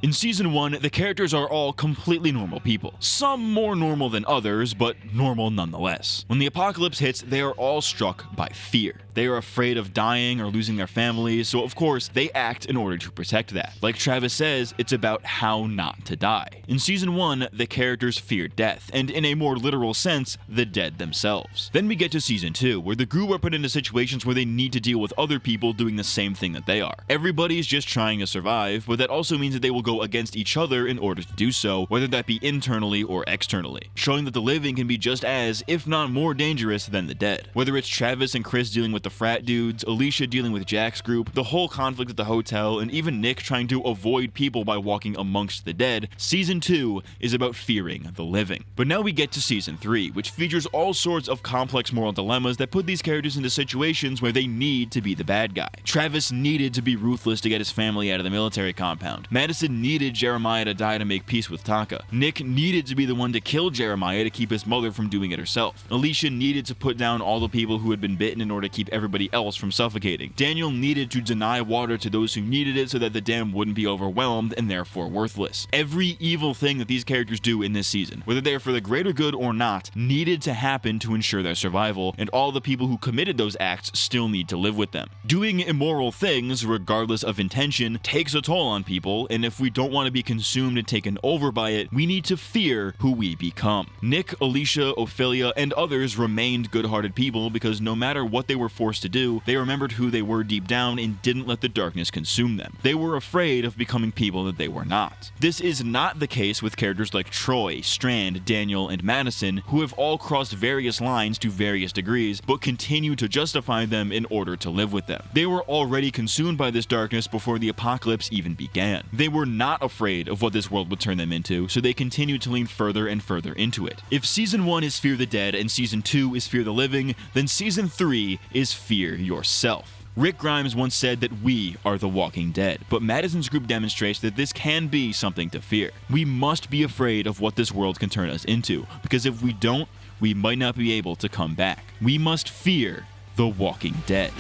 In Season 1, the characters are all completely normal people. Some more normal than others, but normal nonetheless. When the apocalypse hits, they are all struck by fear. They are afraid of dying or losing their families, so of course, they act in order to protect that. Like Travis says, it's about how not to die. In Season 1, the characters fear death, and in a more literal sense, the dead themselves. Then we get to Season 2, where the group are put into situations where they need to deal with other people doing the same thing that they are. Everybody's just trying to survive, but that also means that they will go against each other in order to do so, whether that be internally or externally, showing that the living can be just as, if not more dangerous than the dead. Whether it's Travis and Chris dealing with the frat dudes, Alicia dealing with Jack's group, the whole conflict at the hotel, and even Nick trying to avoid people by walking amongst the dead, Season 2 is about fearing the living. But now we get to Season 3, which features all sorts of complex moral dilemmas that put these characters into situations where they need to be the bad guy. Travis needed to be ruthless to get his family out of the military compound. Madison needed Jeremiah to die to make peace with Taka. Nick needed to be the one to kill Jeremiah to keep his mother from doing it herself. Alicia needed to put down all the people who had been bitten in order to keep everybody else from suffocating. Daniel needed to deny water to those who needed it so that the dam wouldn't be overwhelmed and therefore worthless. Every evil thing that these characters do in this season, whether they are for the greater good or not, needed to happen to ensure their survival, and all the people who committed those acts still need to live with them. Doing immoral things, regardless of intention, takes a toll on people, and if we don't want to be consumed and taken over by it, we need to fear who we become. Nick, Alicia, Ophelia, and others remained good-hearted people because no matter what they were forced to do, they remembered who they were deep down and didn't let the darkness consume them. They were afraid of becoming people that they were not. This is not the case with characters like Troy, Strand, Daniel, and Madison, who have all crossed various lines to various degrees, but continue to justify them in order to live with them. They were already consumed by this darkness before the apocalypse even began. They were not afraid of what this world would turn them into, so they continued to lean further and further into it. If Season 1 is fear the dead and Season 2 is fear the living, then Season 3 is fear yourself. Rick Grimes once said that we are the walking dead, but Madison's group demonstrates that this can be something to fear. We must be afraid of what this world can turn us into, because if we don't, we might not be able to come back. We must fear the walking dead.